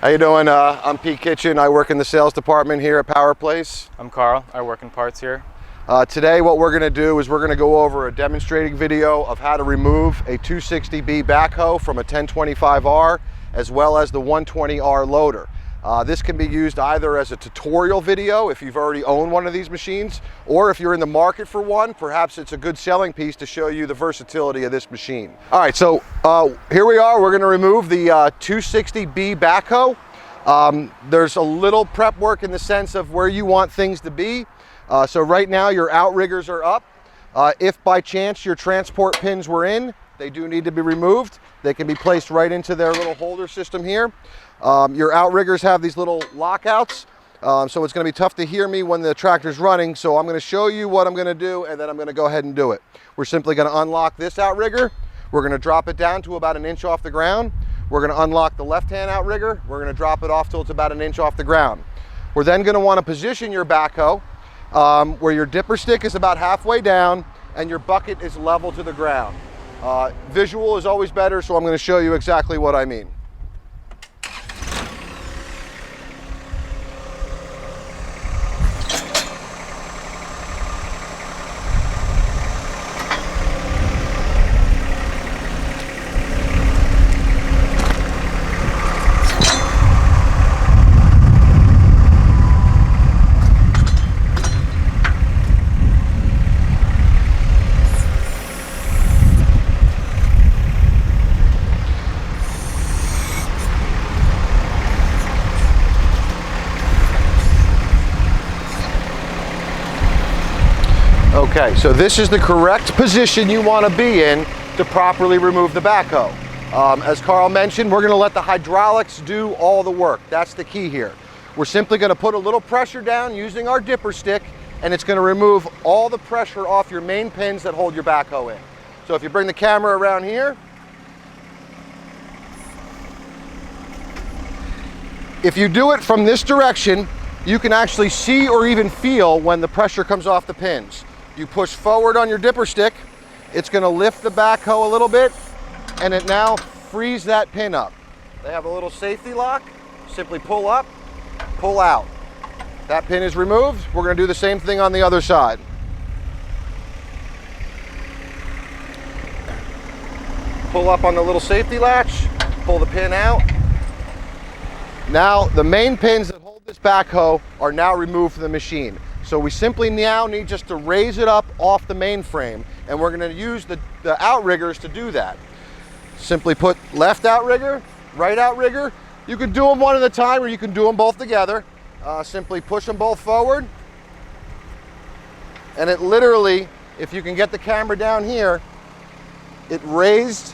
How you doing? I'm Pete Kitchen. I work in the sales department here at Power Place. I'm Carl. I work in parts here. Today what we're going to do is we're going to go over a demonstrating video of how to remove a 260B backhoe from a 1025R as well as the 120R loader. This can be used either as a tutorial video if you've already owned one of these machines, or if you're in the market for one, perhaps it's a good selling piece to show you the versatility of this machine. All right, so here we are. We're going to remove the 260B backhoe. There's a little prep work in the sense of where you want things to be. So right now your outriggers are up. If by chance your transport pins were in, they do need to be removed. They can be placed right into their little holder system here. Your outriggers have these little lockouts, so it's going to be tough to hear me when the tractor's running, so I'm going to show you what I'm going to do, and then I'm going to go ahead and do it. We're simply going to unlock this outrigger. We're going to drop it down to about 1 inch off the ground. We're going to unlock the left-hand outrigger. We're going to drop it off till it's about 1 inch off the ground. We're then going to want to position your backhoe where your dipper stick is about halfway down and your bucket is level to the ground. Visual is always better, so I'm going to show you exactly what I mean. Okay, so this is the correct position you want to be in to properly remove the backhoe. As Carl mentioned, we're going to let the hydraulics do all the work. That's the key here. We're simply going to put a little pressure down using our dipper stick, and it's going to remove all the pressure off your main pins that hold your backhoe in. So if you bring the camera around here, if you do it from this direction, you can actually see or even feel when the pressure comes off the pins. You push forward on your dipper stick, it's going to lift the backhoe a little bit, and it now frees that pin up. They have a little safety lock. Simply pull up, pull out. That pin is removed. We're going to do the same thing on the other side. Pull up on the little safety latch, pull the pin out. Now the main pins that hold this backhoe are now removed from the machine. So we simply now need just to raise it up off the main frame, and we're going to use the outriggers to do that. Simply put left outrigger, right outrigger. You can do them one at a time, or you can do them both together. Simply push them both forward, and it literally, if you can get the camera down here, it raised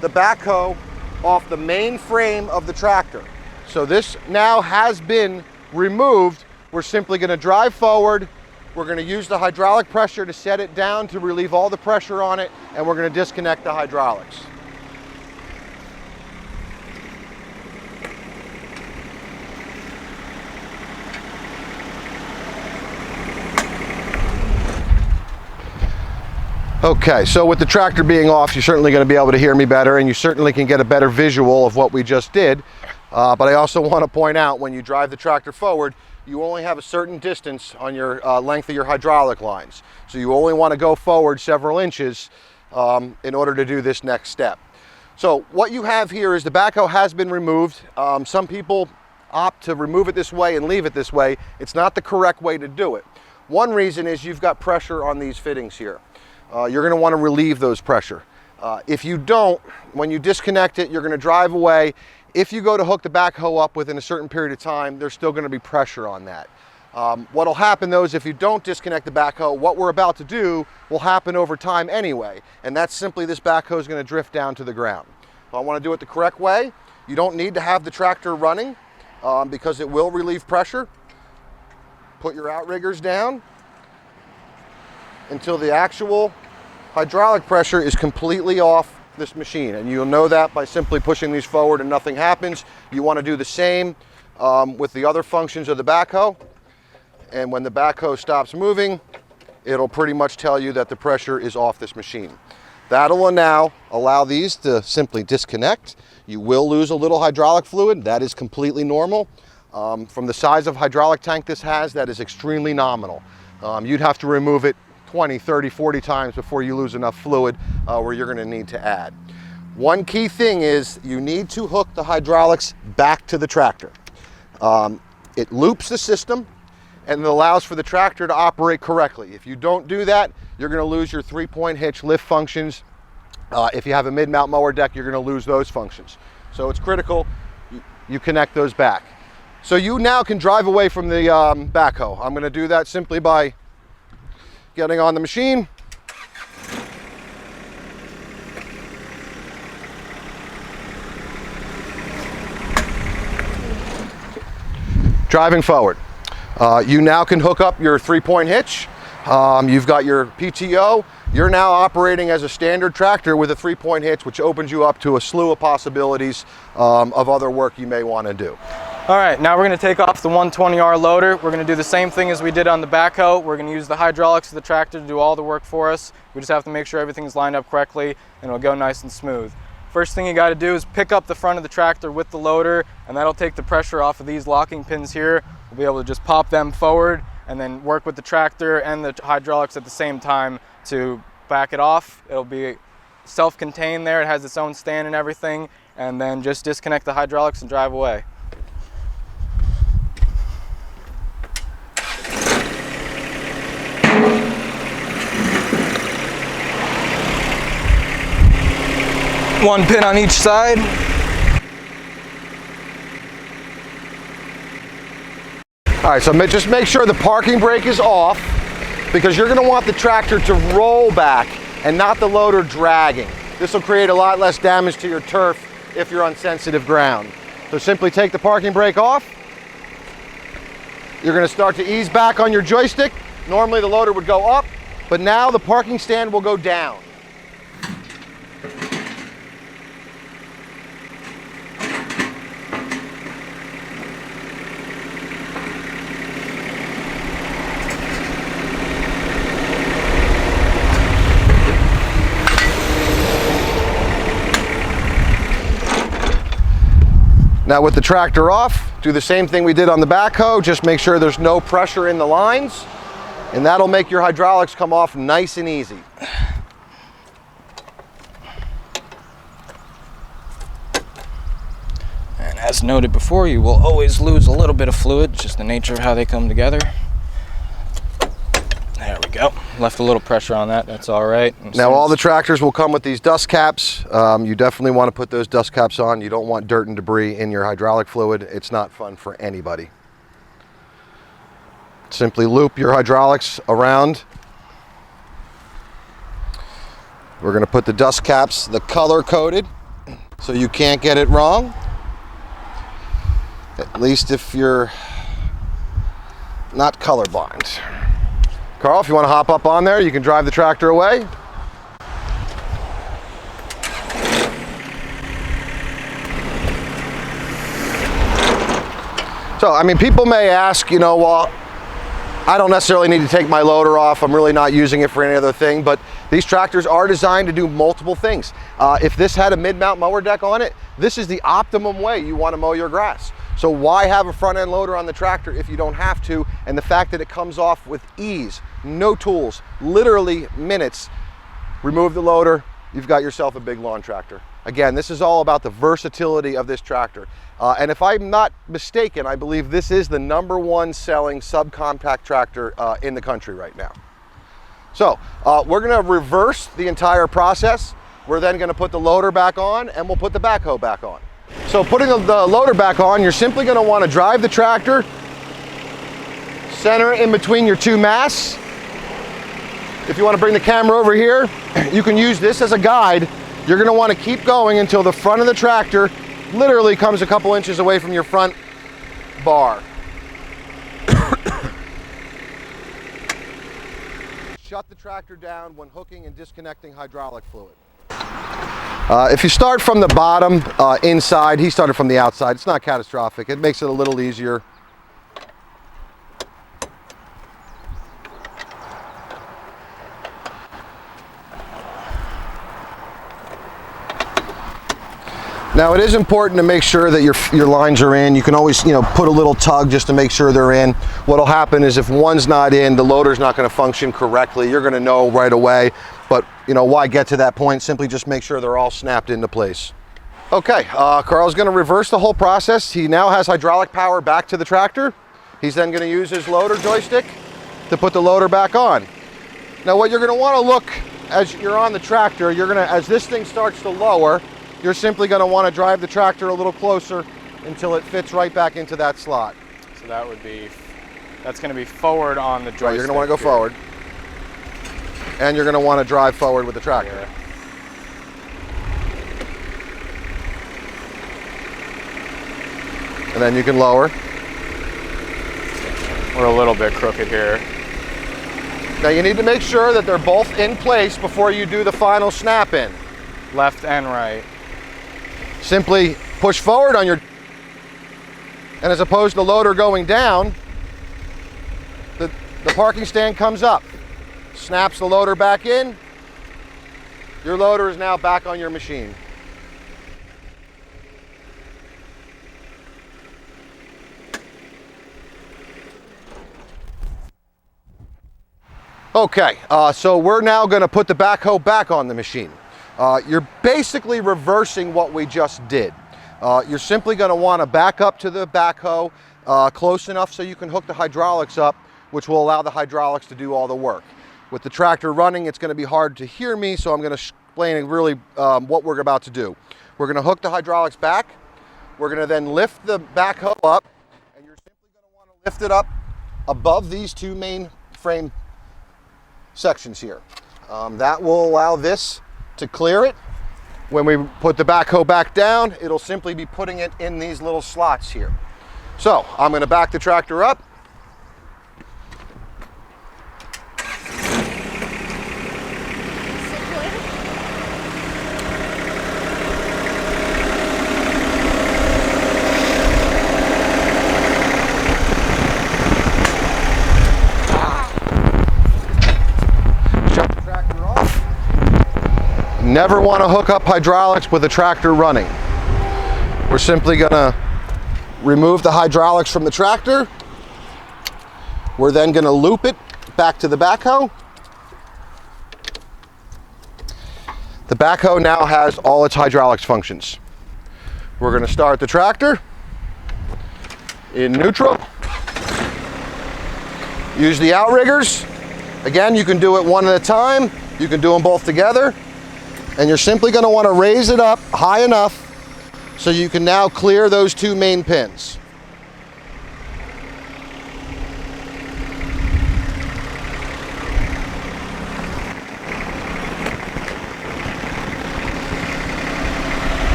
the backhoe off the main frame of the tractor. So this now has been removed. We're simply going to drive forward. We're going to use the hydraulic pressure to set it down to relieve all the pressure on it, and we're going to disconnect the hydraulics. Okay, so with the tractor being off, you're certainly going to be able to hear me better, and you certainly can get a better visual of what we just did. But I also want to point out, when you drive the tractor forward, you only have a certain distance on your length of your hydraulic lines. So you only want to go forward several inches in order to do this next step. So what you have here is the backhoe has been removed. Some people opt to remove it this way and leave it this way. It's not the correct way to do it. One reason is you've got pressure on these fittings here. You're going to want to relieve those pressure. If you don't, when you disconnect it, you're going to drive away. If you go to hook the backhoe up within a certain period of time, there's still going to be pressure on that. What will happen though is if you don't disconnect the backhoe, what we're about to do will happen over time anyway, and that's simply this backhoe is going to drift down to the ground. If I want to do it the correct way, you don't need to have the tractor running because it will relieve pressure. Put your outriggers down until the actual hydraulic pressure is completely off this machine, and you'll know that by simply pushing these forward and nothing happens. You want to do the same with the other functions of the backhoe, and when the backhoe stops moving, it'll pretty much tell you that the pressure is off this machine. That'll now allow these to simply disconnect. You will lose a little hydraulic fluid. That is completely normal. From the size of hydraulic tank this has, that is extremely nominal. You'd have to remove it 20, 30, 40 times before you lose enough fluid where you're gonna need to add. One key thing is you need to hook the hydraulics back to the tractor. It loops the system and it allows for the tractor to operate correctly. If you don't do that, you're gonna lose your 3-point hitch lift functions. If you have a mid-mount mower deck, you're gonna lose those functions. So it's critical you connect those back. So you now can drive away from the backhoe. I'm gonna do that simply by getting on the machine. Driving forward. You now can hook up your 3-point hitch. You've got your PTO. You're now operating as a standard tractor with a 3-point hitch, which opens you up to a slew of possibilities of other work you may want to do. All right, now we're going to take off the 120R loader. We're going to do the same thing as we did on the backhoe. We're going to use the hydraulics of the tractor to do all the work for us. We just have to make sure everything's lined up correctly and it'll go nice and smooth. First thing you got to do is pick up the front of the tractor with the loader, and that'll take the pressure off of these locking pins here. We'll be able to just pop them forward and then work with the tractor and the hydraulics at the same time to back it off. It'll be self-contained there. It has its own stand and everything, and then just disconnect the hydraulics and drive away. One pin on each side. All right, so just make sure the parking brake is off, because you're gonna want the tractor to roll back and not the loader dragging. This will create a lot less damage to your turf if you're on sensitive ground. So simply take the parking brake off. You're gonna start to ease back on your joystick. Normally the loader would go up, but now the parking stand will go down. Now with the tractor off, do the same thing we did on the backhoe. Just make sure there's no pressure in the lines, and that'll make your hydraulics come off nice and easy. And as noted before, you will always lose a little bit of fluid, just the nature of how they come together. There we go. Left a little pressure on that, that's all right. Now all the tractors will come with these dust caps. You definitely want to put those dust caps on. You don't want dirt and debris in your hydraulic fluid. It's not fun for anybody. Simply loop your hydraulics around. We're going to put the dust caps, the color coded, so you can't get it wrong. At least if you're not colorblind. Carl, if you want to hop up on there, you can drive the tractor away. So, I mean, people may ask, you know, well, I don't necessarily need to take my loader off. I'm really not using it for any other thing, but these tractors are designed to do multiple things. If this had a mid-mount mower deck on it, this is the optimum way you want to mow your grass. So why have a front end loader on the tractor if you don't have to? And the fact that it comes off with ease, no tools, literally minutes. Remove the loader, you've got yourself a big lawn tractor. Again, this is all about the versatility of this tractor. And if I'm not mistaken, I believe this is the #1 selling subcompact tractor in the country right now. So we're gonna reverse the entire process. We're then gonna put the loader back on, and we'll put the backhoe back on. So putting the loader back on, you're simply gonna wanna drive the tractor, center it in between your two masts. If you wanna bring the camera over here, you can use this as a guide. You're gonna wanna keep going until the front of the tractor literally comes a couple inches away from your front bar. Shut the tractor down when hooking and disconnecting hydraulic fluid. If you start from the bottom inside, he started from the outside, it's not catastrophic. It makes it a little easier. Now it is important to make sure that your lines are in. You can always, put a little tug just to make sure they're in. What'll happen is if one's not in, the loader's not going to function correctly. You're going to know right away. But why get to that point? Simply just make sure they're all snapped into place. Okay, Carl's going to reverse the whole process. He now has hydraulic power back to the tractor. He's then going to use his loader joystick to put the loader back on. Now what you're going to want to look as you're on the tractor, as this thing starts to lower, you're simply going to want to drive the tractor a little closer until it fits right back into that slot. So that's going to be forward on the joystick. Right, you're going to want to go forward. And you're going to want to drive forward with the tractor. Yeah. And then you can lower. We're a little bit crooked here. Now you need to make sure that they're both in place before you do the final snap in. Left and right. Simply push forward on and as opposed to the loader going down, the parking stand comes up, snaps the loader back in. Your loader is now back on your machine. Okay, so we're now going to put the backhoe back on the machine. You're basically reversing what we just did. You're simply going to want to back up to the backhoe close enough so you can hook the hydraulics up, which will allow the hydraulics to do all the work. With the tractor running, it's going to be hard to hear me, so I'm going to explain really what we're about to do. We're going to hook the hydraulics back. We're going to then lift the backhoe up, and you're simply going to want to lift it up above these two main frame sections here. That will allow this to clear it. When we put the backhoe back down, it'll simply be putting it in these little slots here. So I'm going to back the tractor up. Never want to hook up hydraulics with a tractor running. We're simply going to remove the hydraulics from the tractor. We're then going to loop it back to the backhoe. The backhoe now has all its hydraulics functions. We're going to start the tractor in neutral. Use the outriggers. Again, you can do it one at a time. You can do them both together. And you're simply going to want to raise it up high enough so you can now clear those two main pins.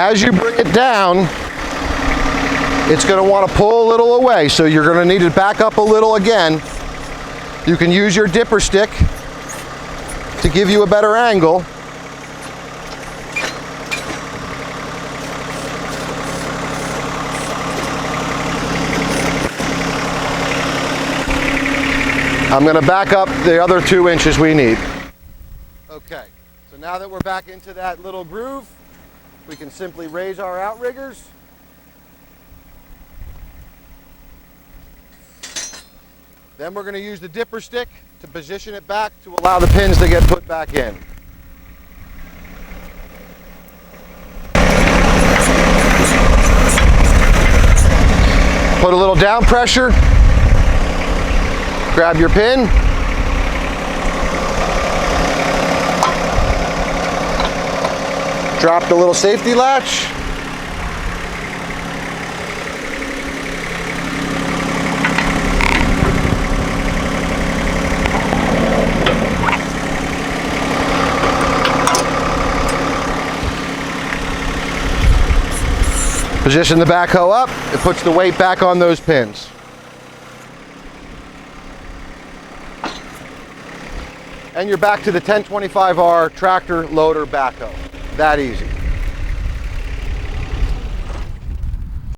As you bring it down, it's going to want to pull a little away, so you're going to need to back up a little again. You can use your dipper stick to give you a better angle. I'm going to back up the other 2 inches we need. Okay, so now that we're back into that little groove, we can simply raise our outriggers. Then we're going to use the dipper stick to position it back to allow the pins to get put back in. Put a little down pressure. Grab your pin. Drop the little safety latch. Position the backhoe up. It puts the weight back on those pins. and you're back to the 1025R tractor loader backhoe. That easy.